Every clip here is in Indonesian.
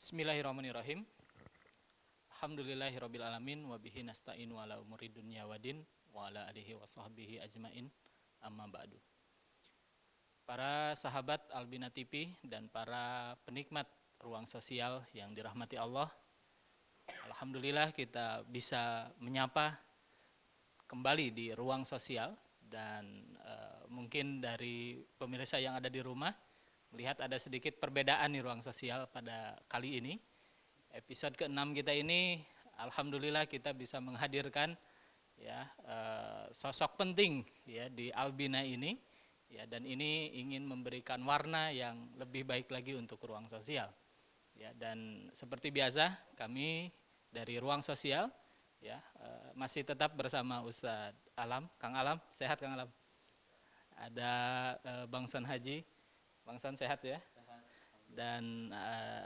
Bismillahirrahmanirrahim. Alhamdulillahirabbil alamin wa bihi nasta'inu ala umuri dunya waddin wa ala alihi wa sahbihi ajmain. Amma ba'du. Para sahabat Albina TV dan para penikmat ruang sosial yang dirahmati Allah, alhamdulillah kita bisa menyapa kembali di ruang sosial dan mungkin dari pemirsa yang ada di rumah melihat ada sedikit perbedaan di ruang sosial pada kali ini. Episode ke-6 kita ini alhamdulillah kita bisa menghadirkan ya sosok penting ya di Albina ini ya, dan ini ingin memberikan warna yang lebih baik lagi untuk ruang sosial. Ya, dan seperti biasa kami dari ruang sosial ya masih tetap bersama Ustadz Alam, Kang Alam, sehat Kang Alam. Ada Bang Son Haji. Bang Son sehat ya? Dan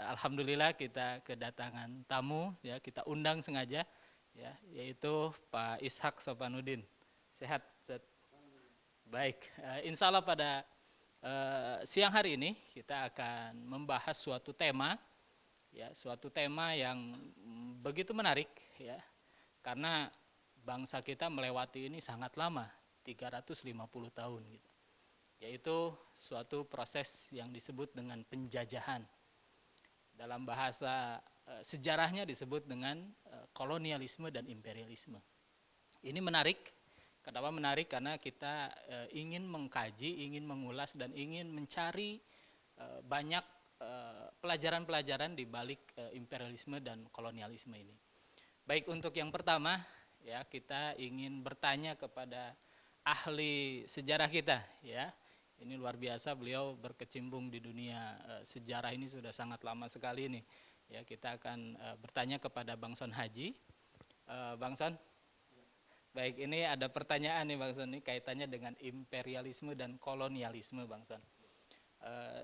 alhamdulillah kita kedatangan tamu ya, kita undang sengaja ya, yaitu Pak Ishak Sopanuddin. Sehat? Baik, insya Allah pada siang hari ini kita akan membahas suatu tema ya, suatu tema yang begitu menarik ya, karena bangsa kita melewati ini sangat lama, 350 tahun gitu. Yaitu suatu proses yang disebut dengan penjajahan. Dalam bahasa sejarahnya disebut dengan kolonialisme dan imperialisme. Ini menarik. Kenapa menarik? Karena kita ingin mengkaji, ingin mengulas dan ingin mencari banyak pelajaran-pelajaran di balik imperialisme dan kolonialisme ini. Baik, untuk yang pertama ya, kita ingin bertanya kepada ahli sejarah kita ya. Ini luar biasa, beliau berkecimpung di dunia sejarah ini sudah sangat lama sekali nih. Ya, kita akan bertanya kepada Bang Son Haji. Bang Son, baik, ini ada pertanyaan nih Bang Son, ini kaitannya dengan imperialisme dan kolonialisme Bang Son.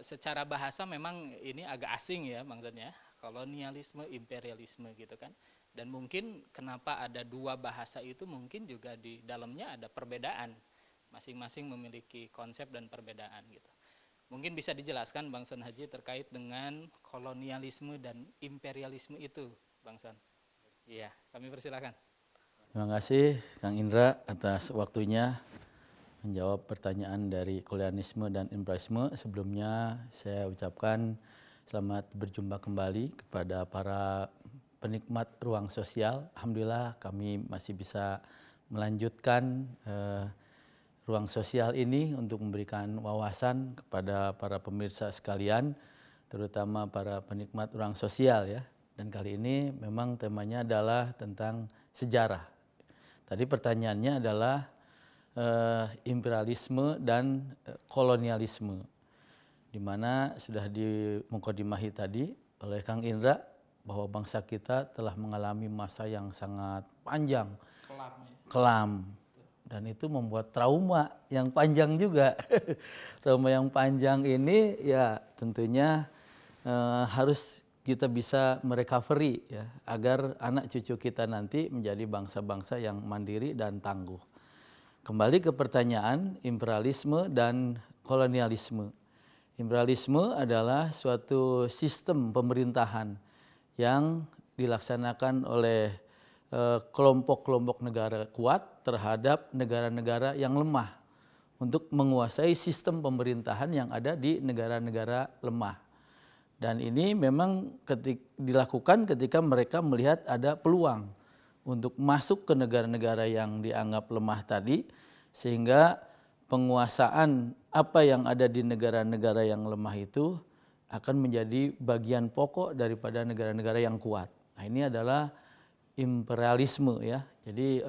Secara bahasa memang ini agak asing ya Bang Son ya, kolonialisme, imperialisme gitu kan. Dan mungkin kenapa ada dua bahasa itu, mungkin juga di dalamnya ada perbedaan. Masing-masing memiliki konsep dan perbedaan gitu. Mungkin bisa dijelaskan Bang Son Haji terkait dengan kolonialisme dan imperialisme itu, Bang Son. Iya, kami persilakan. Terima kasih Kang Indra atas waktunya menjawab pertanyaan dari kolonialisme dan imperialisme. Sebelumnya saya ucapkan selamat berjumpa kembali kepada para penikmat ruang sosial. Alhamdulillah kami masih bisa melanjutkan ruang sosial ini untuk memberikan wawasan kepada para pemirsa sekalian, terutama para penikmat ruang sosial ya. Dan kali ini memang temanya adalah tentang sejarah. Tadi pertanyaannya adalah imperialisme dan kolonialisme, di mana sudah dimukodimahi tadi oleh Kang Indra bahwa bangsa kita telah mengalami masa yang sangat panjang, kelam. Dan itu membuat trauma yang panjang juga. Trauma yang panjang ini ya tentunya harus kita bisa merecovery ya, agar anak cucu kita nanti menjadi bangsa-bangsa yang mandiri dan tangguh. Kembali ke pertanyaan imperialisme dan kolonialisme. Imperialisme adalah suatu sistem pemerintahan yang dilaksanakan oleh kelompok-kelompok negara kuat terhadap negara-negara yang lemah untuk menguasai sistem pemerintahan yang ada di negara-negara lemah. Dan ini memang dilakukan ketika mereka melihat ada peluang untuk masuk ke negara-negara yang dianggap lemah tadi, sehingga penguasaan apa yang ada di negara-negara yang lemah itu akan menjadi bagian pokok daripada negara-negara yang kuat. Nah, ini adalah imperialisme ya, jadi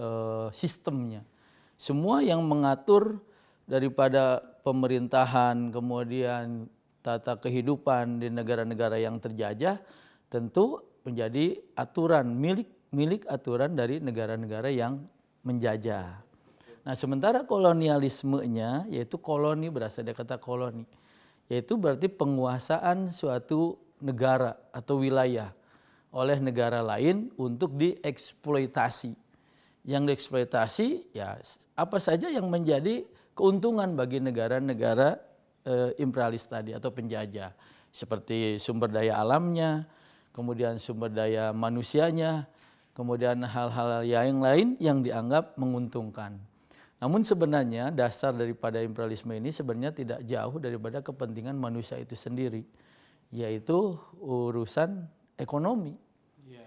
sistemnya. Semua yang mengatur daripada pemerintahan, kemudian tata kehidupan di negara-negara yang terjajah tentu menjadi aturan milik aturan dari negara-negara yang menjajah. Nah, sementara kolonialismenya, yaitu koloni, berasal dari kata koloni, yaitu berarti penguasaan suatu negara atau wilayah oleh negara lain untuk dieksploitasi. Yang dieksploitasi ya apa saja yang menjadi keuntungan bagi negara-negara imperialis tadi atau penjajah, seperti sumber daya alamnya, kemudian sumber daya manusianya, kemudian hal-hal yang lain yang dianggap menguntungkan. Namun sebenarnya dasar daripada imperialisme ini sebenarnya tidak jauh daripada kepentingan manusia itu sendiri, yaitu urusan ekonomi.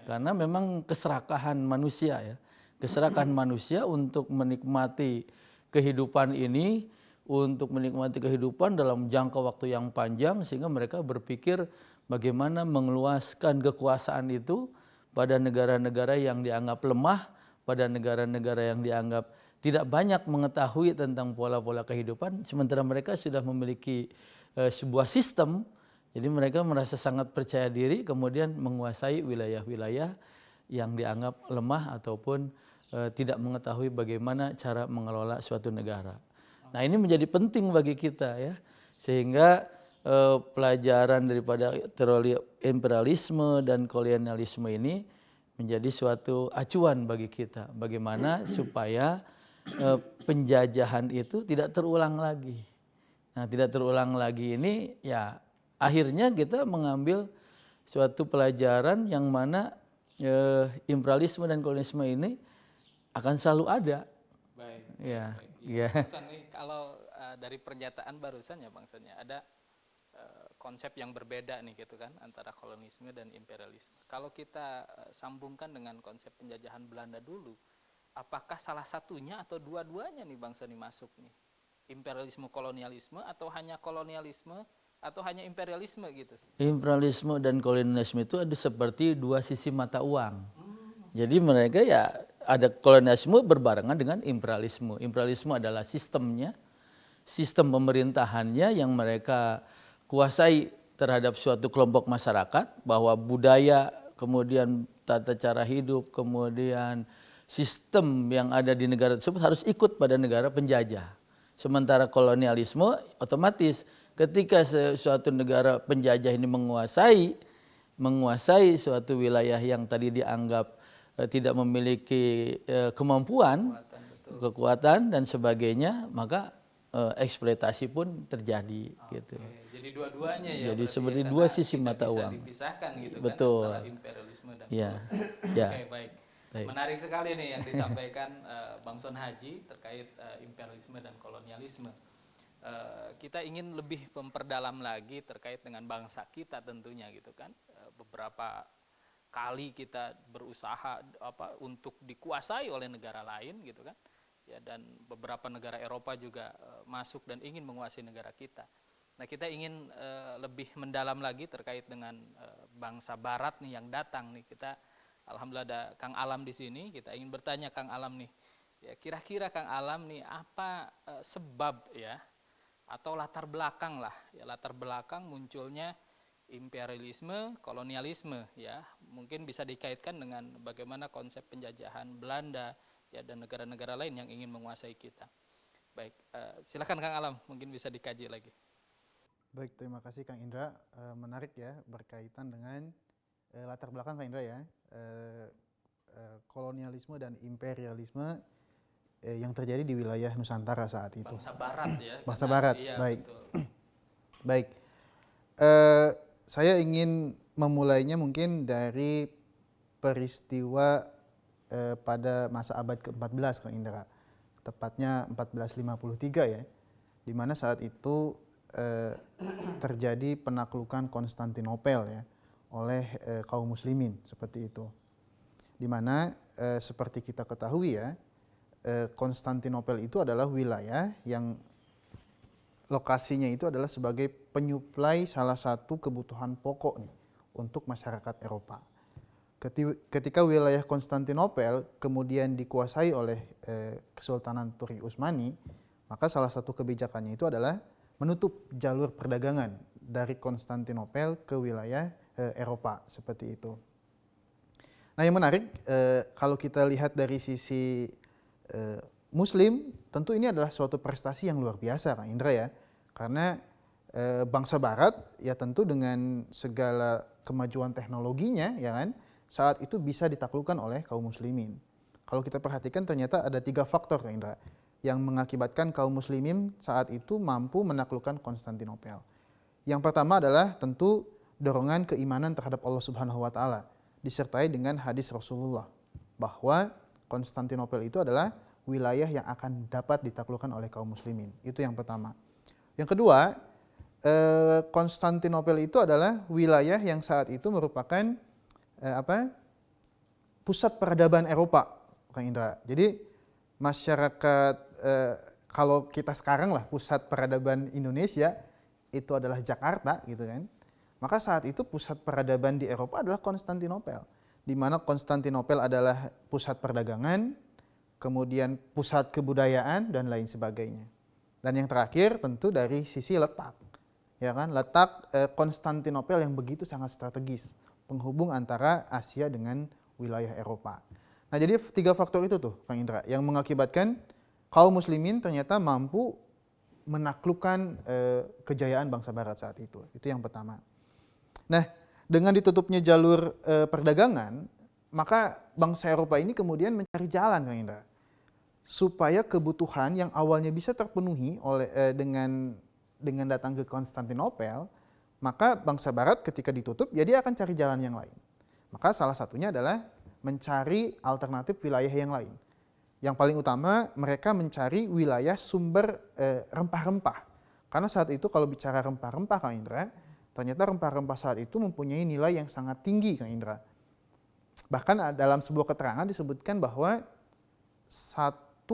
Karena memang keserakahan manusia ya, keserakahan manusia untuk menikmati kehidupan ini, untuk menikmati kehidupan dalam jangka waktu yang panjang, sehingga mereka berpikir bagaimana mengeluaskan kekuasaan itu pada negara-negara yang dianggap lemah, pada negara-negara yang dianggap tidak banyak mengetahui tentang pola-pola kehidupan, sementara mereka sudah memiliki sebuah sistem. Jadi mereka merasa sangat percaya diri, kemudian menguasai wilayah-wilayah yang dianggap lemah ataupun tidak mengetahui bagaimana cara mengelola suatu negara. Nah, ini menjadi penting bagi kita ya, sehingga pelajaran daripada teori imperialisme dan kolonialisme ini menjadi suatu acuan bagi kita, bagaimana supaya penjajahan itu tidak terulang lagi. Nah, tidak terulang lagi ini ya akhirnya kita mengambil suatu pelajaran yang mana imperialisme dan kolonialisme ini akan selalu ada. Baik. Ya, Baik. ya. Bang San, nih, kalau dari pernyataan barusan ya Bang San, ya, ada konsep yang berbeda nih gitu kan antara kolonialisme dan imperialisme. Kalau kita sambungkan dengan konsep penjajahan Belanda dulu, apakah salah satunya atau dua-duanya nih Bang Sani masuk nih? Imperialisme kolonialisme atau hanya kolonialisme atau hanya imperialisme gitu? Imperialisme dan kolonialisme itu ada seperti dua sisi mata uang. Jadi mereka ya ada kolonialisme berbarengan dengan imperialisme. Imperialisme adalah sistemnya, sistem pemerintahannya yang mereka kuasai terhadap suatu kelompok masyarakat, bahwa budaya, kemudian tata cara hidup, kemudian sistem yang ada di negara tersebut harus ikut pada negara penjajah. Sementara kolonialisme otomatis ketika suatu negara penjajah ini menguasai suatu wilayah yang tadi dianggap tidak memiliki kemampuan, kekuatan dan sebagainya, maka eksploitasi pun terjadi gitu. Jadi dua-duanya ya. Jadi seperti dua sisi mata uang. Bisa dipisahkan gitu Betul. kan antara imperialisme dan Ya. kolonialisme. Ya. Oke, baik. Menarik sekali nih yang disampaikan Bang Son Haji terkait imperialisme dan kolonialisme. Kita ingin lebih memperdalam lagi terkait dengan bangsa kita tentunya gitu kan. Beberapa kali kita berusaha untuk dikuasai oleh negara lain gitu kan. Ya, dan beberapa negara Eropa juga masuk dan ingin menguasai negara kita. Nah, kita ingin lebih mendalam lagi terkait dengan bangsa Barat nih yang datang nih. Kita alhamdulillah ada Kang Alam di sini. Kita ingin bertanya Kang Alam nih, ya kira-kira Kang Alam nih apa sebab ya atau latar belakang lah, ya latar belakang munculnya imperialisme, kolonialisme ya. Mungkin bisa dikaitkan dengan bagaimana konsep penjajahan Belanda ya dan negara-negara lain yang ingin menguasai kita. Baik, silakan Kang Alam, mungkin bisa dikaji lagi. Baik, terima kasih Kang Indra. Menarik ya berkaitan dengan latar belakang Kang Indra ya. Kolonialisme dan imperialisme yang terjadi di wilayah Nusantara saat itu. Bangsa Barat ya. Bangsa Barat, iya, baik. Betul. Baik, saya ingin memulainya mungkin dari peristiwa pada masa abad ke-14 Kang Indra, tepatnya 1453 ya, di mana saat itu terjadi penaklukan Konstantinopel ya oleh kaum muslimin seperti itu, di mana seperti kita ketahui ya, Konstantinopel itu adalah wilayah yang lokasinya itu adalah sebagai penyuplai salah satu kebutuhan pokok nih untuk masyarakat Eropa. Ketika wilayah Konstantinopel kemudian dikuasai oleh Kesultanan Turki Utsmani, maka salah satu kebijakannya itu adalah menutup jalur perdagangan dari Konstantinopel ke wilayah Eropa seperti itu. Nah, yang menarik kalau kita lihat dari sisi Muslim, tentu ini adalah suatu prestasi yang luar biasa Kang Indra ya, karena bangsa Barat ya tentu dengan segala kemajuan teknologinya ya kan, saat itu bisa ditaklukkan oleh kaum muslimin. Kalau kita perhatikan ternyata ada 3 faktor Kang Indra yang mengakibatkan kaum muslimin saat itu mampu menaklukkan Konstantinopel. Yang pertama adalah tentu dorongan keimanan terhadap Allah Subhanahu wa taala disertai dengan hadis Rasulullah bahwa Konstantinopel itu adalah wilayah yang akan dapat ditaklukkan oleh kaum muslimin. Itu yang pertama. Yang kedua, Konstantinopel itu adalah wilayah yang saat itu merupakan pusat peradaban Eropa, Kang Indra. Jadi masyarakat kalau kita sekarang lah pusat peradaban Indonesia itu adalah Jakarta gitu kan. Maka saat itu pusat peradaban di Eropa adalah Konstantinopel, di mana Konstantinopel adalah pusat perdagangan, kemudian pusat kebudayaan dan lain sebagainya. Dan yang terakhir tentu dari sisi letak, ya kan, letak Konstantinopel yang begitu sangat strategis, penghubung antara Asia dengan wilayah Eropa. Nah jadi 3 faktor itu tuh Kang Indra yang mengakibatkan kaum muslimin ternyata mampu menaklukkan kejayaan bangsa Barat saat itu. Itu yang pertama. Nah, dengan ditutupnya jalur perdagangan, maka bangsa Eropa ini kemudian mencari jalan, Kang Indra, supaya kebutuhan yang awalnya bisa terpenuhi oleh dengan datang ke Konstantinopel, maka bangsa Barat ketika ditutup, ya dia akan cari jalan yang lain. Maka salah satunya adalah mencari alternatif wilayah yang lain. Yang paling utama mereka mencari wilayah sumber rempah-rempah. Karena saat itu kalau bicara rempah-rempah, Kang Indra, ternyata rempah-rempah saat itu mempunyai nilai yang sangat tinggi, Kang Indra. Bahkan dalam sebuah keterangan disebutkan bahwa 1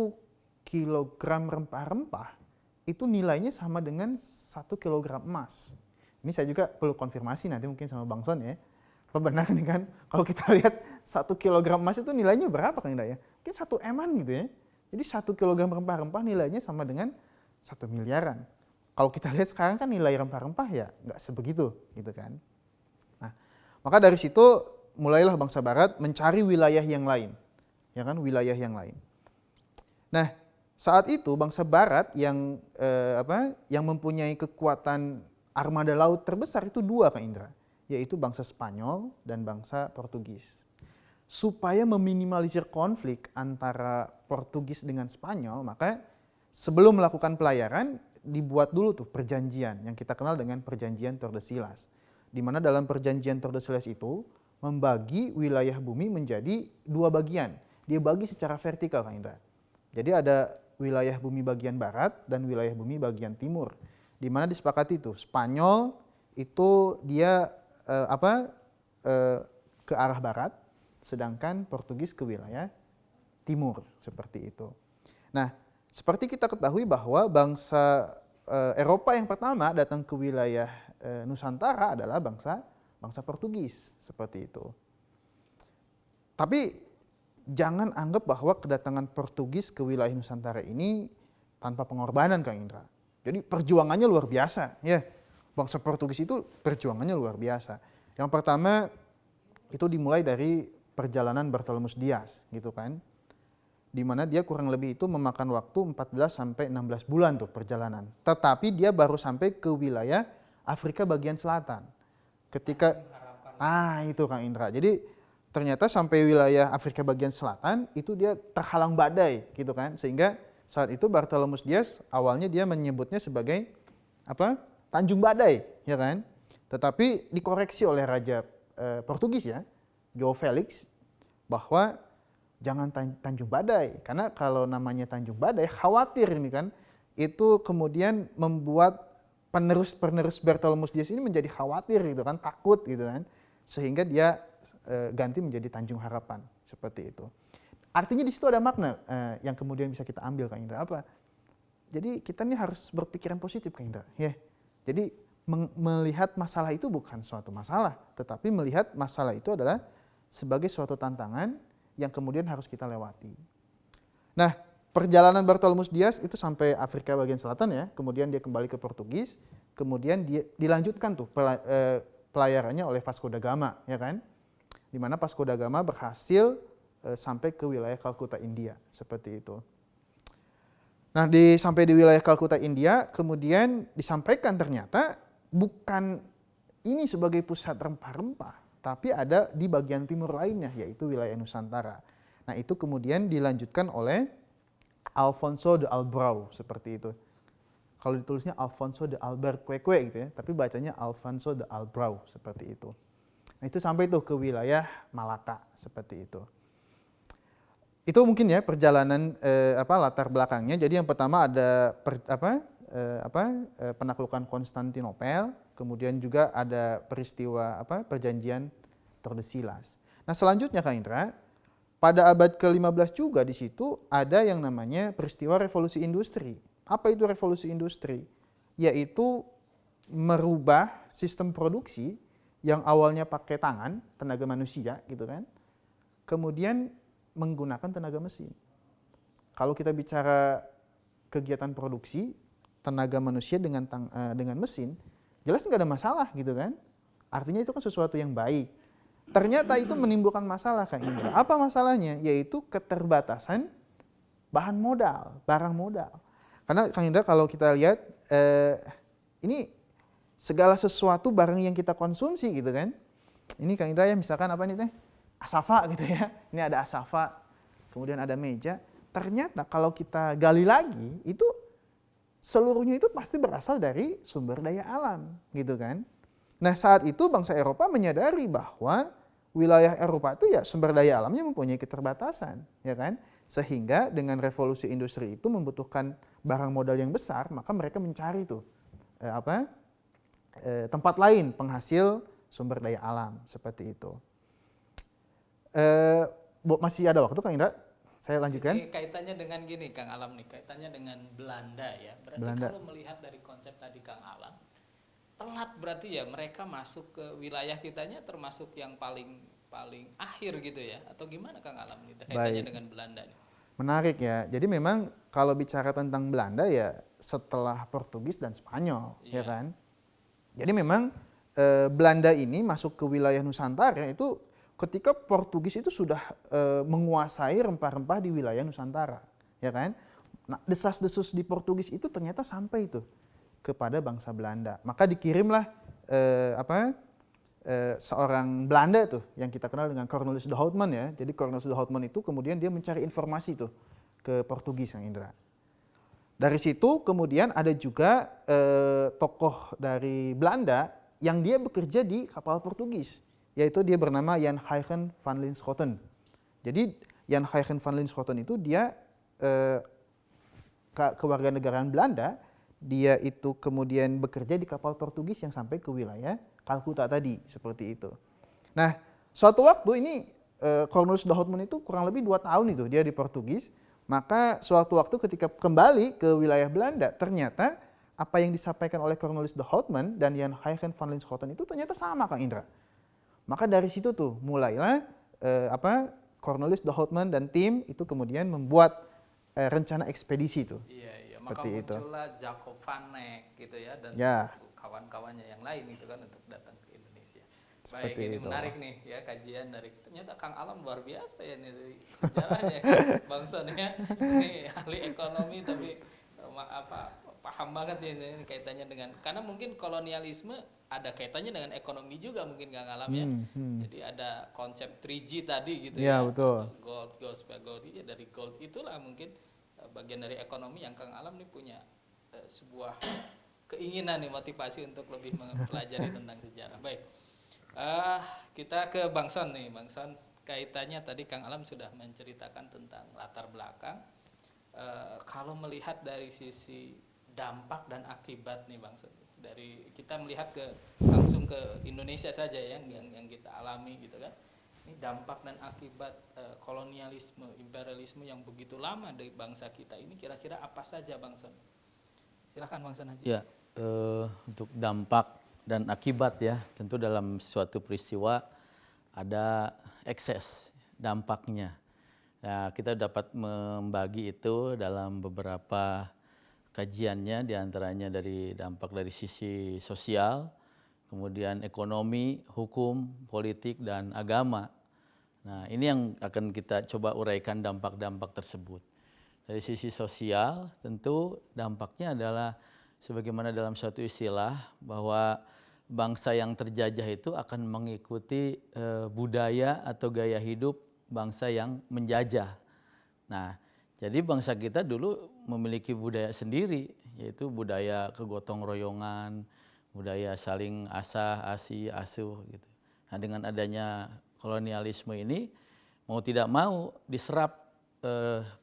kilogram rempah-rempah itu nilainya sama dengan 1 kilogram emas. Ini saya juga perlu konfirmasi nanti mungkin sama Bang Son ya. Apa benar nih kan, kalau kita lihat 1 kilogram emas itu nilainya berapa, Kang Indra ya? Mungkin 1 eman gitu ya. Jadi 1 kilogram rempah-rempah nilainya sama dengan 1 miliaran. Kalau kita lihat sekarang kan nilai rempah-rempah ya nggak sebegitu gitu kan. Nah, maka dari situ mulailah bangsa Barat mencari wilayah yang lain, ya kan, wilayah yang lain. Nah, saat itu bangsa Barat yang mempunyai kekuatan armada laut terbesar itu 2, Kang Indra, yaitu bangsa Spanyol dan bangsa Portugis. Supaya meminimalisir konflik antara Portugis dengan Spanyol, maka sebelum melakukan pelayaran dibuat dulu tuh perjanjian yang kita kenal dengan perjanjian Tordesillas. Di mana dalam perjanjian Tordesillas itu membagi wilayah bumi menjadi 2 bagian. Dia bagi secara vertikal, Kang Indra. Jadi ada wilayah bumi bagian barat dan wilayah bumi bagian timur. Di mana disepakati itu Spanyol itu dia ke arah barat, sedangkan Portugis ke wilayah timur, seperti itu. Nah, seperti kita ketahui bahwa bangsa Eropa yang pertama datang ke wilayah Nusantara adalah bangsa Portugis, seperti itu. Tapi jangan anggap bahwa kedatangan Portugis ke wilayah Nusantara ini tanpa pengorbanan, Kang Indra. Jadi perjuangannya luar biasa, ya. Bangsa Portugis itu perjuangannya luar biasa. Yang pertama itu dimulai dari perjalanan Bartolomeus Dias, gitu kan. Di mana dia kurang lebih itu memakan waktu 14 sampai 16 bulan tuh perjalanan. Tetapi dia baru sampai ke wilayah Afrika bagian selatan. Ketika itu Kang Indra. Jadi ternyata sampai wilayah Afrika bagian selatan itu dia terhalang badai gitu kan. Sehingga saat itu Bartolomeus Dias awalnya dia menyebutnya sebagai Tanjung Badai, ya kan? Tetapi dikoreksi oleh raja Portugis ya, João Felix, bahwa jangan Tanjung Badai, karena kalau namanya Tanjung Badai khawatir ini kan, itu kemudian membuat penerus Bartolomeus Dias ini menjadi khawatir gitu kan, takut gitu kan, sehingga dia ganti menjadi Tanjung Harapan, seperti itu. Artinya di situ ada makna yang kemudian bisa kita ambil, Kang Indra, apa? Jadi kita nih harus berpikiran positif, Kang Indra, ya. Jadi melihat masalah itu bukan suatu masalah, tetapi melihat masalah itu adalah sebagai suatu tantangan yang kemudian harus kita lewati. Nah, perjalanan Bartolomeus Dias itu sampai Afrika bagian selatan ya, kemudian dia kembali ke Portugis, kemudian dia dilanjutkan tuh pelayarannya oleh Vasco da Gama, ya kan? Di mana Vasco da Gama berhasil sampai ke wilayah Kalkuta, India, seperti itu. Nah, sampai di wilayah Kalkuta, India, kemudian disampaikan ternyata bukan ini sebagai pusat rempah-rempah, tapi ada di bagian timur lainnya, yaitu wilayah Nusantara. Nah, itu kemudian dilanjutkan oleh Alfonso de Albrau, seperti itu. Kalau ditulisnya Alfonso de Albuquerque gitu ya, tapi bacanya Alfonso de Albrau seperti itu. Nah, itu sampai tuh ke wilayah Malaka seperti itu. Itu mungkin ya perjalanan latar belakangnya. Jadi yang pertama ada penaklukan Konstantinopel, kemudian juga ada peristiwa perjanjian Tordesillas. Nah, selanjutnya Kak Indra, pada abad ke-15 juga di situ ada yang namanya peristiwa revolusi industri. Apa itu revolusi industri? Yaitu merubah sistem produksi yang awalnya pakai tangan, tenaga manusia gitu kan, kemudian menggunakan tenaga mesin. Kalau kita bicara kegiatan produksi, tenaga manusia dengan mesin, jelas nggak ada masalah gitu kan. Artinya itu kan sesuatu yang baik. Ternyata itu menimbulkan masalah Kak Indra. Apa masalahnya? Yaitu keterbatasan bahan modal, barang modal. Karena Kang Indra kalau kita lihat ini segala sesuatu barang yang kita konsumsi gitu kan. Ini Kang Indra ya misalkan apa nih teh? Asafa gitu ya. Ini ada asafa, kemudian ada meja. Ternyata kalau kita gali lagi itu seluruhnya itu pasti berasal dari sumber daya alam gitu kan. Nah, saat itu bangsa Eropa menyadari bahwa wilayah Eropa itu ya sumber daya alamnya mempunyai keterbatasan, ya kan? Sehingga dengan revolusi industri itu membutuhkan barang modal yang besar, maka mereka mencari tuh tempat lain penghasil sumber daya alam seperti itu. Masih ada waktu Kang Indra? Saya lanjutkan. Ini kaitannya dengan gini Kang Alam nih, kaitannya dengan Belanda ya. Berarti Belanda. kalau melihat dari konsep tadi Kang Alam, telat berarti ya mereka masuk ke wilayah kitanya termasuk yang paling akhir gitu ya, atau gimana Kang Alam nih kaitannya dengan Belanda nih? Menarik ya. Jadi memang kalau bicara tentang Belanda ya setelah Portugis dan Spanyol, ya kan. Jadi memang Belanda ini masuk ke wilayah Nusantara itu ketika Portugis itu sudah menguasai rempah-rempah di wilayah Nusantara, ya kan. Nah, desas-desus di Portugis itu ternyata sampai itu kepada bangsa Belanda. Maka dikirimlah seorang Belanda tuh yang kita kenal dengan Cornelis de Houtman ya. Jadi Cornelis de Houtman itu kemudian dia mencari informasi tuh ke Portugis Kang Indra. Dari situ kemudian ada juga tokoh dari Belanda yang dia bekerja di kapal Portugis, yaitu dia bernama Jan Huygen van Linschoten. Jadi Jan Huygen van Linschoten itu dia kewarganegaraan Belanda, dia itu kemudian bekerja di kapal Portugis yang sampai ke wilayah Kalkuta tadi, seperti itu. Nah, suatu waktu ini Cornelis de Houtman itu kurang lebih 2 tahun itu dia di Portugis, maka suatu waktu ketika kembali ke wilayah Belanda, ternyata apa yang disampaikan oleh Cornelis de Houtman dan Jan Huygen van Linschoten itu ternyata sama Kang Indra. Maka dari situ tuh mulailah Cornelis de Houtman dan tim itu kemudian membuat rencana ekspedisi itu. Iya, maka muncullah Jacob van Eyck gitu ya dan kawan-kawannya yang lain itu kan untuk datang ke Indonesia. Baik, ini menarik nih ya kajian dari ternyata Kang Alam luar biasa ya nih dari sejarahnya Bang Son ya. Ini ahli ekonomi tapi paham banget ya ini kaitannya dengan karena mungkin kolonialisme ada kaitannya dengan ekonomi juga mungkin Kang Alam ya. Jadi ada konsep 3G tadi gitu ya. Betul. Gold goes by gold ya, dari gold itulah mungkin bagian dari ekonomi yang Kang Alam nih punya sebuah keinginan nih motivasi untuk lebih mempelajari tentang sejarah. Baik. Kita ke Bang Son nih. Bang Son kaitannya tadi Kang Alam sudah menceritakan tentang latar belakang. Kalau melihat dari sisi dampak dan akibat nih Bang Son, dari kita melihat langsung ke Indonesia saja yang kita alami gitu kan. Ini dampak dan akibat kolonialisme, imperialisme yang begitu lama dari bangsa kita ini kira-kira apa saja Bang Son? Silakan Bang Son Haji. Ya, untuk dampak dan akibat ya, tentu dalam suatu peristiwa ada ekses dampaknya. Nah, kita dapat membagi itu dalam beberapa kajiannya, diantaranya dari dampak dari sisi sosial, kemudian ekonomi, hukum, politik, dan agama. Nah, ini yang akan kita coba uraikan dampak-dampak tersebut. Dari sisi sosial, tentu dampaknya adalah sebagaimana dalam suatu istilah bahwa bangsa yang terjajah itu akan mengikuti budaya atau gaya hidup bangsa yang menjajah. Nah, jadi bangsa kita dulu memiliki budaya sendiri, yaitu budaya kegotong royongan, budaya saling asah, asih, asuh gitu. Nah, dengan adanya kolonialisme ini mau tidak mau diserap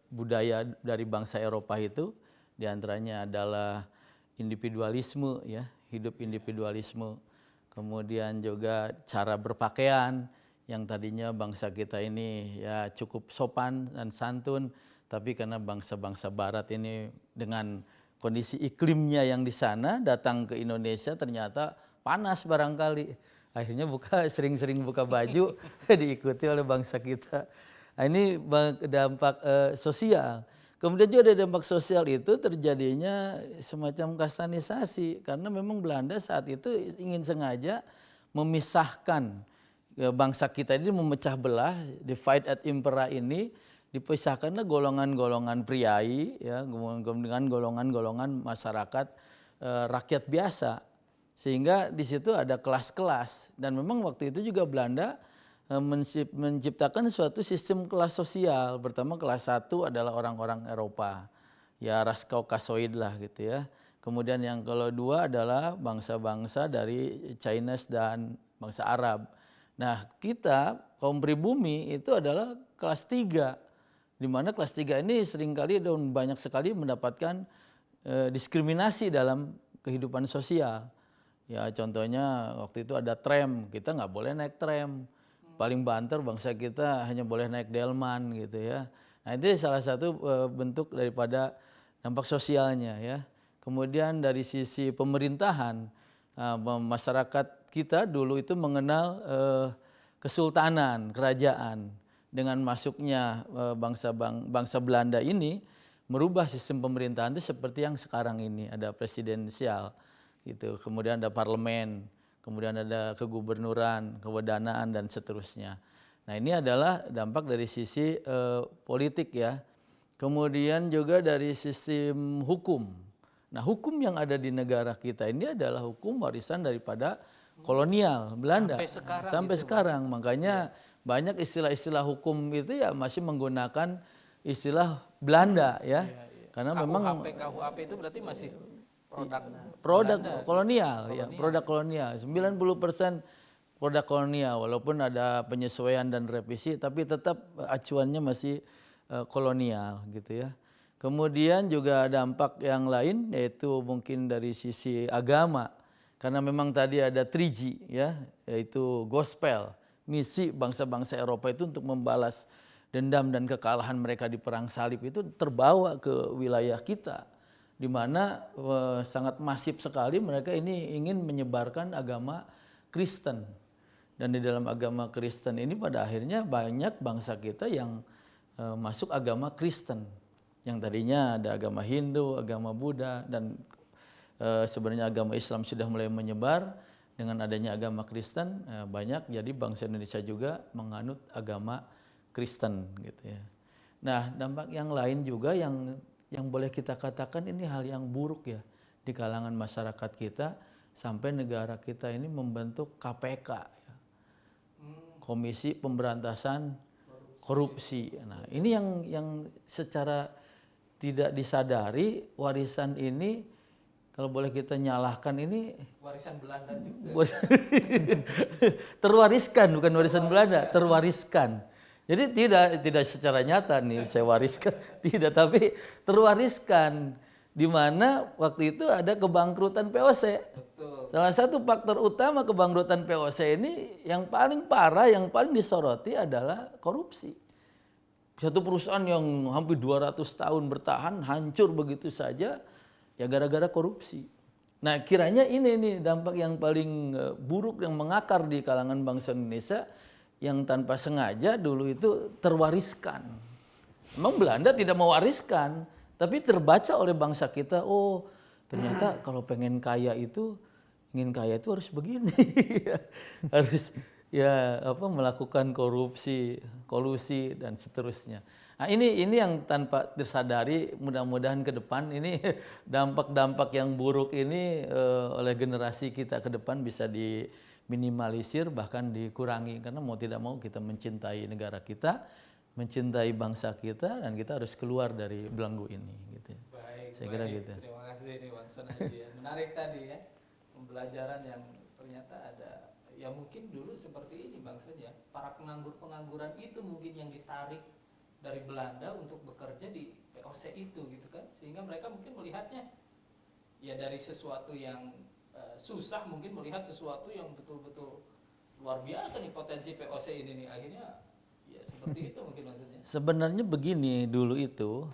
budaya dari bangsa Eropa itu, diantaranya adalah individualisme ya, hidup individualisme, kemudian juga cara berpakaian yang tadinya bangsa kita ini ya cukup sopan dan santun, tapi karena bangsa-bangsa Barat ini dengan kondisi iklimnya yang di sana datang ke Indonesia ternyata panas barangkali, akhirnya sering-sering buka baju diikuti oleh bangsa kita. Nah, ini dampak sosial. Kemudian juga ada dampak sosial itu terjadinya semacam kastanisasi karena memang Belanda saat itu ingin sengaja memisahkan bangsa kita ini, memecah belah, divide et impera ini, dipisahkanlah golongan-golongan priai ya dengan golongan-golongan masyarakat rakyat biasa, sehingga di situ ada kelas-kelas. Dan memang waktu itu juga Belanda menciptakan suatu sistem kelas sosial. Pertama kelas 1 adalah orang-orang Eropa, ya ras Kaukasoid lah gitu ya. Kemudian yang kedua adalah bangsa-bangsa dari Chinese dan bangsa Arab. Nah, kita kaum pribumi itu adalah kelas 3, di mana kelas 3 ini seringkali dan banyak sekali mendapatkan diskriminasi dalam kehidupan sosial. Ya contohnya waktu itu ada tram, kita nggak boleh naik tram. Paling banter bangsa kita hanya boleh naik delman gitu ya. Nah, itu salah satu bentuk daripada dampak sosialnya ya. Kemudian dari sisi pemerintahan, masyarakat kita dulu itu mengenal kesultanan, kerajaan. Dengan masuknya bangsa Belanda ini merubah sistem pemerintahan itu seperti yang sekarang ini, ada presidensial gitu, kemudian ada parlemen, kemudian ada kegubernuran, kewedanaan dan seterusnya. Nah, ini adalah dampak dari sisi politik ya. Kemudian juga dari sistem hukum. Nah, hukum yang ada di negara kita ini adalah hukum warisan daripada kolonial Belanda. Sampai sekarang. Makanya banyak istilah-istilah hukum itu ya masih menggunakan istilah Belanda ya. Karena memang KUHP itu berarti masih produk kolonial ya, produk kolonial. 90% produk kolonial, walaupun ada penyesuaian dan revisi tapi tetap acuannya masih kolonial gitu ya. Kemudian juga dampak yang lain yaitu mungkin dari sisi agama, karena memang tadi ada 3G ya, yaitu gospel, misi bangsa-bangsa Eropa itu untuk membalas dendam dan kekalahan mereka di perang salib itu terbawa ke wilayah kita, di mana sangat masif sekali mereka ini ingin menyebarkan agama Kristen. Dan di dalam agama Kristen ini pada akhirnya banyak bangsa kita yang masuk agama Kristen, yang tadinya ada agama Hindu, agama Buddha, dan sebenarnya agama Islam sudah mulai menyebar. Dengan adanya agama Kristen banyak, jadi bangsa Indonesia juga menganut agama Kristen gitu ya. Nah, dampak yang lain juga yang boleh kita katakan ini hal yang buruk ya di kalangan masyarakat kita, sampai negara kita ini membentuk KPK ya, Komisi Pemberantasan Korupsi. Nah, ini yang secara tidak disadari warisan ini, kalau boleh kita nyalahkan, ini warisan Belanda juga. Terwariskan, bukan warisan Belanda, terwariskan. Jadi tidak secara nyata nih saya wariskan, tidak, tapi terwariskan, di mana waktu itu ada kebangkrutan POC. Betul. Salah satu faktor utama kebangkrutan POC ini yang paling parah, yang paling disoroti adalah korupsi. Satu perusahaan yang hampir 200 tahun bertahan hancur begitu saja ya gara-gara korupsi. Nah, kiranya ini nih dampak yang paling buruk yang mengakar di kalangan bangsa Indonesia, yang tanpa sengaja dulu itu terwariskan. Memang Belanda tidak mewariskan, tapi terbaca oleh bangsa kita, oh ternyata kalau pengen kaya itu, ingin kaya itu harus begini. Harus ya melakukan korupsi, kolusi dan seterusnya. Nah, ini yang tanpa disadari, mudah-mudahan ke depan ini dampak-dampak yang buruk ini oleh generasi kita ke depan bisa diminimalisir, bahkan dikurangi, karena mau tidak mau kita mencintai negara kita, mencintai bangsa kita, dan kita harus keluar dari belenggu ini gitu. Baik, Saya kira gitu. Terima kasih nih Bang Sonaji ya. Menarik tadi ya, pembelajaran yang ternyata ada, ya mungkin dulu seperti ini Bang Sonaji ya, para pengangguran itu mungkin yang ditarik dari Belanda untuk bekerja di POC itu gitu kan, sehingga mereka mungkin melihatnya ya dari sesuatu yang susah mungkin melihat sesuatu yang betul-betul luar biasa nih potensi POC ini nih, akhirnya ya seperti itu mungkin maksudnya. Sebenarnya begini dulu itu,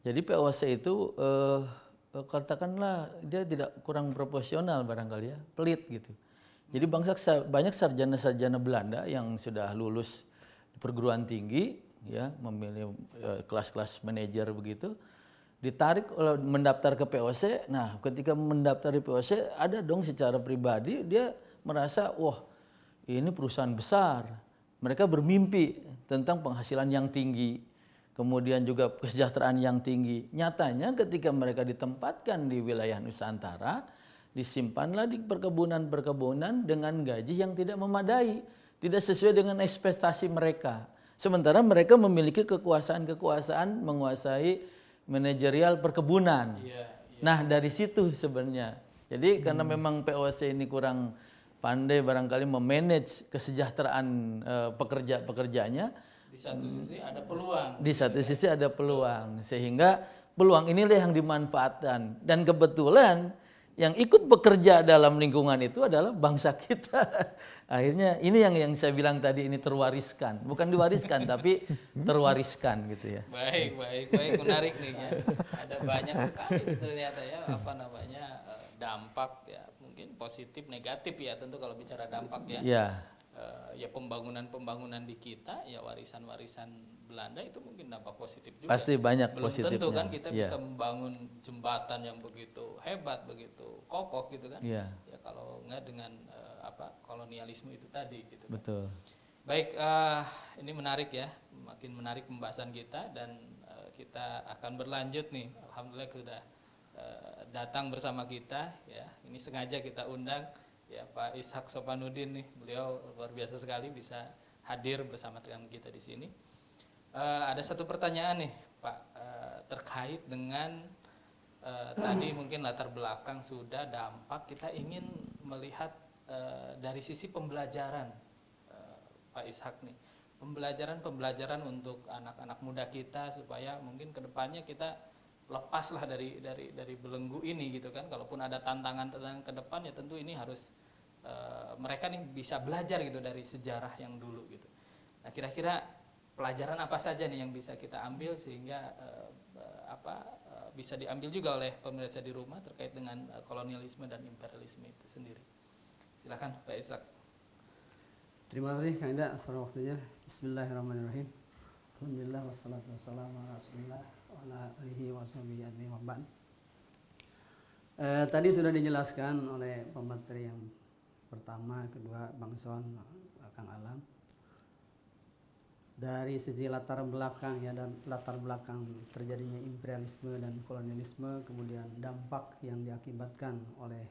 jadi POC itu katakanlah dia tidak kurang proporsional barangkali ya, pelit gitu. Jadi banyak sarjana-sarjana Belanda yang sudah lulus di perguruan tinggi, ya memilih kelas-kelas manajer begitu, ditarik mendaftar ke POC. Nah, ketika mendaftar di POC, ada dong secara pribadi dia merasa, wah ini perusahaan besar. Mereka bermimpi tentang penghasilan yang tinggi, kemudian juga kesejahteraan yang tinggi. Nyatanya ketika mereka ditempatkan di wilayah Nusantara, disimpanlah di perkebunan-perkebunan dengan gaji yang tidak memadai, tidak sesuai dengan ekspektasi mereka. Sementara mereka memiliki kekuasaan-kekuasaan menguasai manajerial perkebunan. Nah, dari situ sebenarnya. Jadi karena memang POC ini kurang pandai barangkali memanage kesejahteraan pekerja-pekerjanya. Di satu sisi ada peluang. Di satu sisi ada peluang, sehingga peluang inilah yang dimanfaatkan. Dan kebetulan yang ikut bekerja dalam lingkungan itu adalah bangsa kita. Akhirnya ini yang saya bilang tadi, ini terwariskan, bukan diwariskan tapi terwariskan gitu ya. Baik, menarik nih ya. Ada banyak sekali ternyata ya dampak ya, mungkin positif negatif ya, tentu kalau bicara dampak ya. Ya. Ya pembangunan di kita ya, warisan Belanda itu mungkin dampak positif juga. Pasti banyak belum positifnya. tentu kan kita bisa membangun jembatan yang begitu hebat, begitu kokoh gitu kan. Ya kalau enggak dengan kolonialisme itu tadi gitu kan. Betul. Baik, ini menarik ya, makin menarik pembahasan kita, dan kita akan berlanjut nih. Alhamdulillah sudah datang bersama kita ya. Ini sengaja kita undang ya Pak Ishak Sopanuddin nih, beliau luar biasa sekali bisa hadir bersama dengan kita di sini. Ada satu pertanyaan nih Pak, terkait dengan tadi mungkin latar belakang sudah, dampak, kita ingin melihat dari sisi pembelajaran Pak Ishak nih, pembelajaran untuk anak-anak muda kita supaya mungkin kedepannya kita lepaslah dari belenggu ini gitu kan. Kalaupun ada tantangan ke depan ya tentu ini harus mereka nih bisa belajar gitu dari sejarah yang dulu gitu. Nah, kira-kira pelajaran apa saja nih yang bisa kita ambil sehingga bisa diambil juga oleh pemirsa di rumah terkait dengan kolonialisme dan imperialisme itu sendiri. Silakan Pak Ishak. Terima kasih Kang Ida atas waktunya. Bismillahirrahmanirrahim. Alhamdulillah wassalatu wassalamu ala Rasulillah wa ala alihi washabihi ajmain. Tadi sudah dijelaskan oleh pemateri yang pertama, kedua Bang Son, Kang Alam. Dari sisi latar belakang ya, dan latar belakang terjadinya imperialisme dan kolonialisme, kemudian dampak yang diakibatkan oleh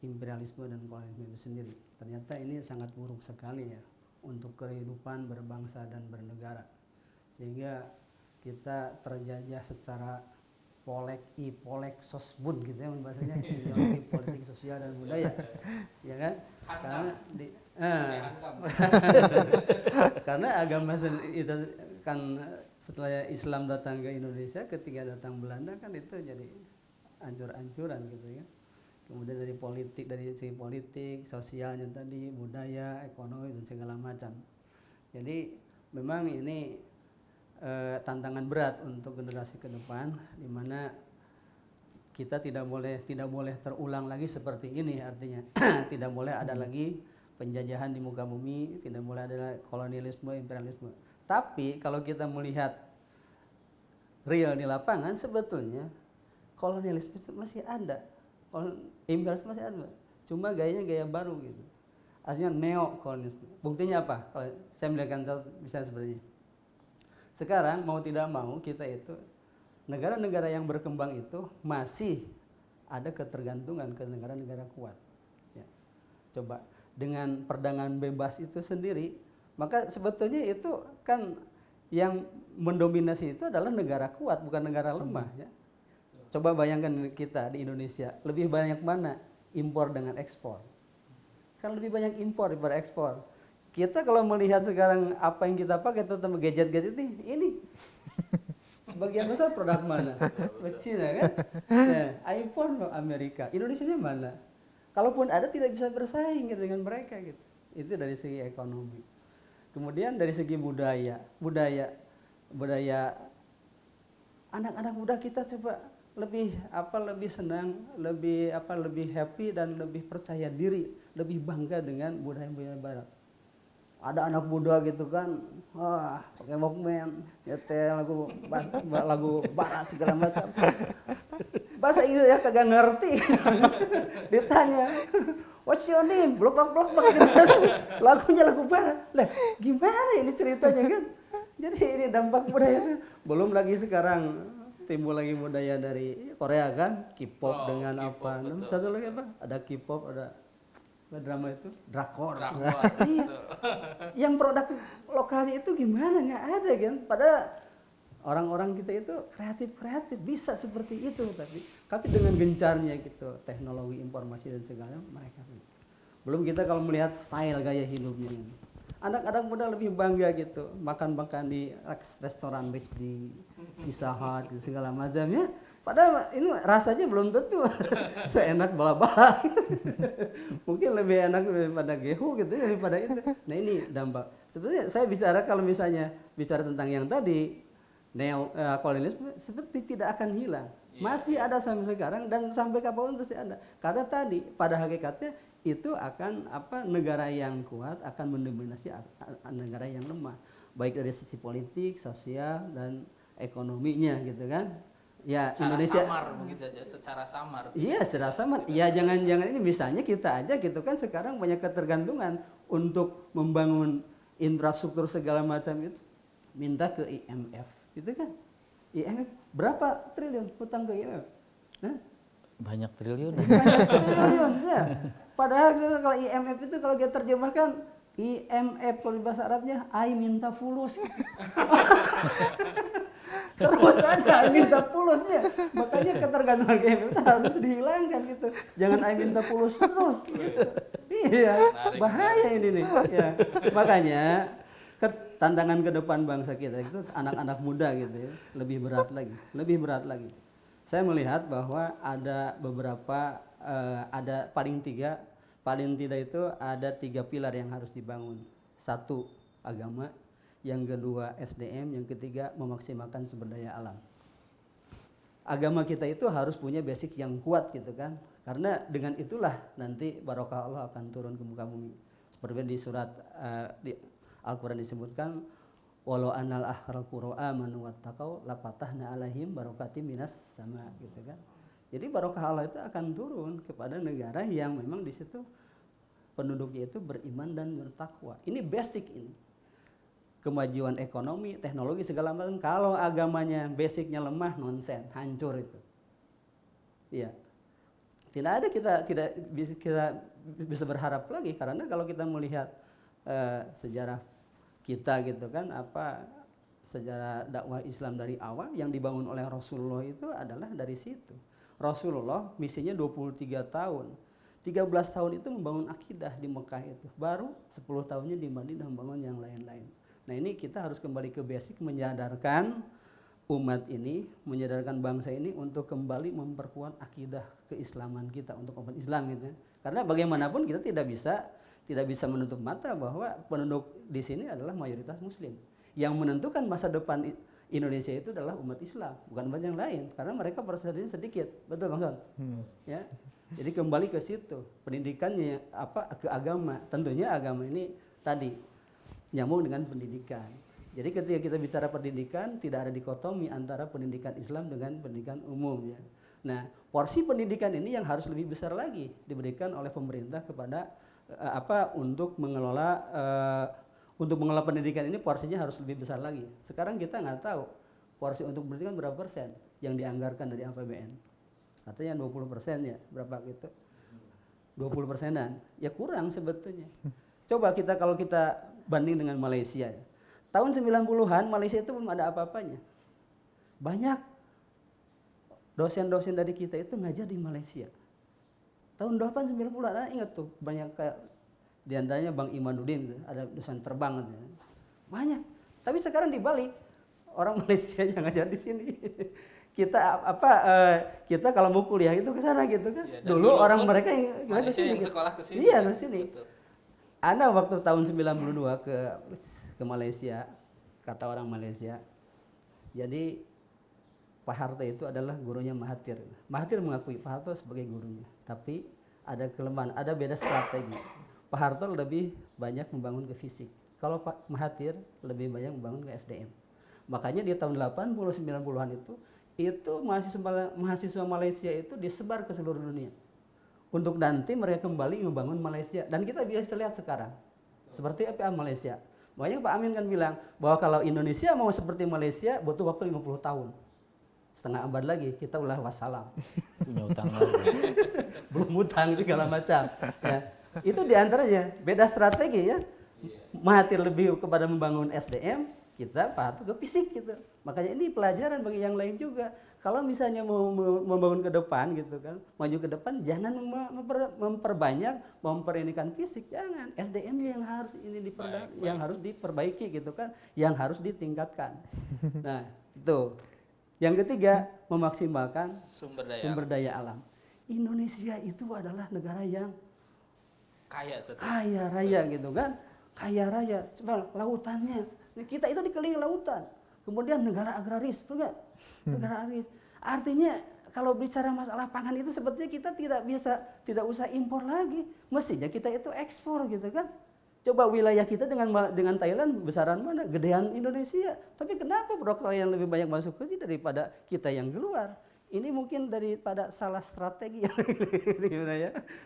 imperialisme dan kolonialisme itu sendiri. Ternyata ini sangat buruk sekali ya untuk kehidupan berbangsa dan bernegara. Sehingga kita terjajah secara polek sosbud gitu ya bahasanya, ideologi politik sosial dan budaya, ya kan? Karena agama itu kan setelah Islam datang ke Indonesia, ketika datang Belanda kan itu jadi ancur-ancuran gitu ya. Kemudian dari segi politik, sosialnya tadi, budaya, ekonomi dan segala macam. Jadi memang ini tantangan berat untuk generasi ke depan, di mana kita tidak boleh terulang lagi seperti ini. Artinya tidak boleh ada lagi penjajahan di muka bumi, tidak boleh ada kolonialisme, imperialisme. Tapi kalau kita melihat real di lapangan, sebetulnya kolonialisme itu masih ada, imperialisme masih ada, cuma gayanya gaya baru gitu. Artinya neo-kolonialisme. Buktinya apa? Kalau saya melihatkan bisa seperti ini. Sekarang mau tidak mau kita itu, negara-negara yang berkembang itu masih ada ketergantungan ke negara-negara kuat. Ya. Coba dengan perdagangan bebas itu sendiri, maka sebetulnya itu kan yang mendominasi itu adalah negara kuat, bukan negara lemah. Ya. Coba bayangkan kita di Indonesia, lebih banyak mana impor dengan ekspor? Kan lebih banyak impor daripada ekspor. Kita kalau melihat sekarang apa yang kita pakai, terutama gadget-gadget ini sebagian besar produk mana? Cina kan? Nah, iPhone Amerika, Indonesia mana? Kalaupun ada tidak bisa bersaing gitu dengan mereka gitu. Itu dari segi ekonomi. Kemudian dari segi budaya anak-anak muda kita coba lebih senang, lebih happy dan lebih percaya diri, lebih bangga dengan budaya barat. Ada anak muda gitu kan, pakai Walkman, nyetel lagu barat segala macam. Bahasa Inggris ya kagak ngerti. Ditanya, "What's your name?" Blok gitu. Lagunya lagu barat. Lah, gimana ini ceritanya kan? Jadi ini dampak budaya sih. Belum lagi sekarang timbul lagi budaya dari Korea kan, K-pop dengan K-pop, apa? betul. Satu lagi apa? Ada K-pop, ada drama itu drakor. Iya. Yang produk lokalnya itu gimana? Nggak ada kan? Padahal orang-orang kita itu kreatif bisa seperti itu, tapi dengan gencarnya gitu teknologi informasi dan segala mereka. Belum kita kalau melihat style gaya hidupnya. Anak-anak muda lebih bangga gitu makan di restoran rich di Pizza Hut gitu, segala macamnya. Padahal ini rasanya belum tentu seenak bala-bala. Mungkin lebih enak daripada gehu gitu daripada itu. Nah ini dampak. Sebenarnya saya bicara kalau misalnya bicara tentang yang tadi kolonialisme seperti tidak akan hilang. Masih ada sampai sekarang dan sampai kapanpun pasti ada. Karena tadi pada hakikatnya itu akan negara yang kuat akan mendominasi negara yang lemah. Baik dari sisi politik, sosial dan ekonominya gitu kan. Ya Secara Indonesia samar mungkin saja, secara samar. Iya, secara samar. Ya jangan ini misalnya kita aja gitu kan sekarang banyak ketergantungan untuk membangun infrastruktur segala macam itu minta ke IMF, gitu kan? IMF berapa triliun hutang ke IMF? Hah? Banyak triliun. Banyak triliun ya. Padahal kalau IMF itu kalau kita terjemahkan IMF kalau bahasa Arabnya I minta fulus. Terus ada minta pulusnya, makanya ketergantungan IMF itu harus dihilangkan gitu. Jangan minta pulus terus. Gitu. Iya, bahaya ini nih. Ya. Makanya tantangan ke depan bangsa kita itu anak-anak muda gitu ya, lebih berat lagi. Saya melihat bahwa ada beberapa ada paling tidak itu ada 3 pilar yang harus dibangun. 1, agama. Yang kedua SDM, yang ketiga memaksimalkan sumber daya alam. Agama kita itu harus punya basic yang kuat gitu kan, karena dengan itulah nanti barokah Allah akan turun ke muka bumi. Seperti di surat di Al-Quran disebutkan, walau anal ahlal qura amanu wattaqau lapatahna alaihim barokatim minas sama gitu kan. Jadi barokah Allah itu akan turun kepada negara yang memang di situ penduduknya itu beriman dan bertakwa. Ini basic ini. Kemajuan ekonomi, teknologi segala macam. Kalau agamanya basicnya lemah, nonsen, hancur itu. Iya. Tidak ada kita bisa berharap lagi karena kalau kita melihat sejarah kita gitu kan sejarah dakwah Islam dari awal yang dibangun oleh Rasulullah itu adalah dari situ. Rasulullah misinya 23 tahun. 13 tahun itu membangun akidah di Mekah itu. Baru 10 tahunnya di Madinah membangun yang lain-lain. Nah ini kita harus kembali ke basic, menyadarkan umat ini, menyadarkan bangsa ini untuk kembali memperkuat akidah keislaman kita untuk umat Islam gitu. Karena bagaimanapun kita tidak bisa menutup mata bahwa penduduk di sini adalah mayoritas Muslim. Yang menentukan masa depan Indonesia itu adalah umat Islam, bukan umat yang lain. Karena mereka persentasenya sedikit, betul Bang Son? Ya. Jadi kembali ke situ, pendidikannya ke agama. Tentunya agama ini tadi nyambung dengan pendidikan. Jadi ketika kita bicara pendidikan, tidak ada dikotomi antara pendidikan Islam dengan pendidikan umum ya. Nah, porsi pendidikan ini yang harus lebih besar lagi diberikan oleh pemerintah kepada untuk mengelola pendidikan ini porsinya harus lebih besar lagi. Sekarang kita nggak tahu porsi untuk pendidikan berapa persen yang dianggarkan dari APBN. Katanya 20% ya, berapa gitu? 20%-an. Ya kurang sebetulnya. Coba kalau kita banding dengan Malaysia. Tahun 90-an Malaysia itu belum ada apa-apanya. Banyak dosen-dosen dari kita itu ngajar di Malaysia. Tahun 890 ada ingat tuh banyak kayak diantaranya Bang Imanuddin tuh, ada dosen terbang gitu. Banyak. Tapi sekarang di Bali orang Malaysia yang ngajar di sini. Kita kalau mau kuliah itu ke sana gitu kan. Ya, dulu orang pun mereka yang Malaysia yang gitu. sekolah ke sini. Iya, ya. ke sini. Betul. Ana waktu tahun 92 ke Malaysia, kata orang Malaysia. Jadi Pak Harto itu adalah gurunya Mahathir. Mahathir mengakui Pak Harto sebagai gurunya, tapi ada kelemahan, ada beda strategi. Pak Harto lebih banyak membangun ke fisik. Kalau Pak Mahathir lebih banyak membangun ke SDM. Makanya di tahun 80 90-an itu mahasiswa Malaysia itu disebar ke seluruh dunia. Untuk nanti mereka kembali membangun Malaysia, dan kita bisa lihat sekarang seperti apa Malaysia. Makanya Pak Amin kan bilang bahwa kalau Indonesia mau seperti Malaysia butuh waktu 50 tahun. Setengah abad lagi kita ulah wassalam. Punya utang lagi. Belum utang segala macam. Ya. Itu diantaranya beda strategi ya. Mahathir lebih kepada membangun SDM, kita Pak Harto ke fisik gitu. Makanya ini pelajaran bagi yang lain juga. Kalau misalnya mau membangun ke depan gitu kan, maju ke depan, jangan memperinikan fisik, jangan. SDM yang harus yang harus diperbaiki gitu kan, yang harus ditingkatkan. Nah, itu. Yang ketiga, memaksimalkan sumber daya alam. Indonesia itu adalah negara yang kaya raya gitu kan, kaya raya. Coba lautannya, kita itu dikelilingi lautan. Kemudian negara agraris, betul nggak? Negara agraris. Artinya kalau bicara masalah pangan itu sebetulnya kita tidak usah impor lagi. Mestinya kita itu ekspor gitu kan. Coba wilayah kita dengan Thailand besaran mana? Gedean Indonesia. Tapi kenapa produk yang lebih banyak masuk ke sini daripada kita yang keluar? Ini mungkin daripada salah strategi ya.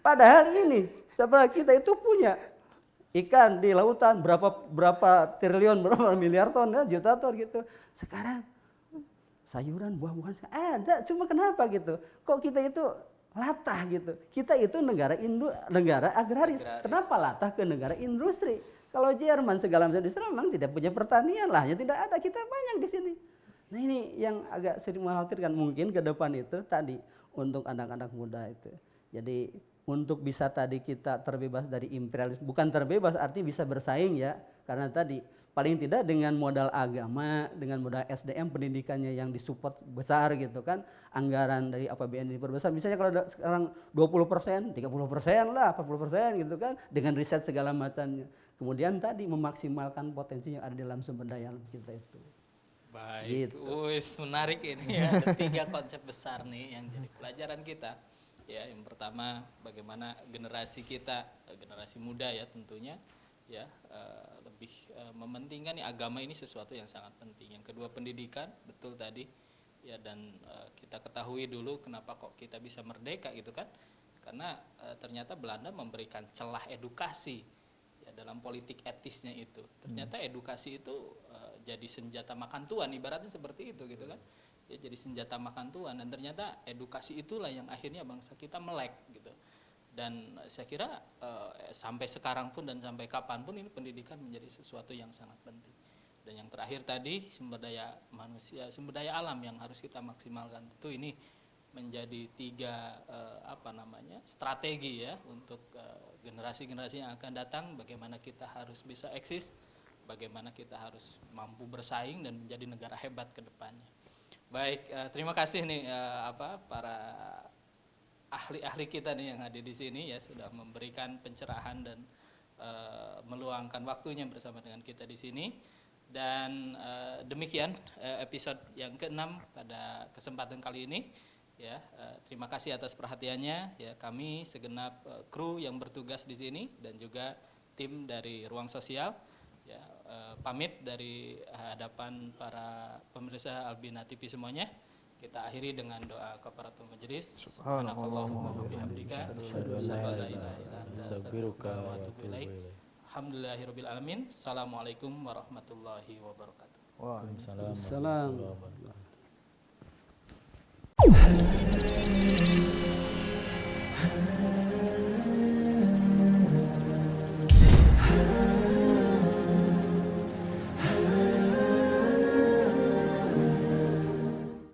Padahal ini sebenarnya kita itu punya ikan di lautan berapa triliun, berapa miliar ton, juta ton gitu. Sekarang sayuran, buah-buahan ada, cuma kenapa gitu? Kok kita itu latah gitu? Kita itu negara agraris. Kenapa latah ke negara industri? Kalau Jerman segala macam di sana memang tidak punya pertanian lah, ya tidak ada, kita banyak di sini. Nah ini yang agak sering mengkhawatirkan mungkin ke depan itu tadi untuk anak-anak muda itu. Jadi untuk bisa tadi kita terbebas dari imperialisme, bukan terbebas arti bisa bersaing ya, karena tadi paling tidak dengan modal agama, dengan modal SDM pendidikannya yang disupport besar gitu kan, anggaran dari APBN diperbesar. Misalnya kalau sekarang 20%, 30% lah, 40% gitu kan, dengan riset segala macamnya. Kemudian tadi memaksimalkan potensi yang ada dalam sumber daya alam kita itu. Baik, Gitu. menarik ini ya. Ada 3 konsep besar nih yang jadi pelajaran kita. Ya, yang pertama bagaimana generasi kita, generasi muda ya tentunya ya lebih mementingkan ya, agama ini sesuatu yang sangat penting. Yang kedua pendidikan, betul tadi ya, dan kita ketahui dulu kenapa kok kita bisa merdeka gitu kan, karena ternyata Belanda memberikan celah edukasi ya dalam politik etisnya itu. Ternyata edukasi itu jadi senjata makan tuan, ibaratnya seperti itu gitu kan. Ya, jadi senjata makan tuan, dan ternyata edukasi itulah yang akhirnya bangsa kita melek gitu. Dan saya kira sampai sekarang pun dan sampai kapanpun ini pendidikan menjadi sesuatu yang sangat penting. Dan yang terakhir tadi sumber daya manusia, sumber daya alam yang harus kita maksimalkan. Tentu ini menjadi 3 strategi ya untuk generasi-generasi yang akan datang. Bagaimana kita harus bisa eksis, bagaimana kita harus mampu bersaing dan menjadi negara hebat ke depannya. Baik, terima kasih nih para ahli-ahli kita nih yang hadir di sini ya, sudah memberikan pencerahan dan meluangkan waktunya bersama dengan kita di sini. Dan demikian episode yang ke-6 pada kesempatan kali ini ya. Terima kasih atas perhatiannya ya, kami segenap kru yang bertugas di sini dan juga tim dari Ruang Sosial ya, pamit dari hadapan para pemirsa Albina TV semuanya. Kita akhiri dengan doa kafaratul majelis. Subhanallahumma wa bihamdika asyhadu an la ilaha illa anta astaghfiruka wa atubu ilaik. Alhamdulillahirabbil alamin. Assalamualaikum warahmatullahi wabarakatuh. Waalaikumsalam Salam. warahmatullahi wabarakatuh.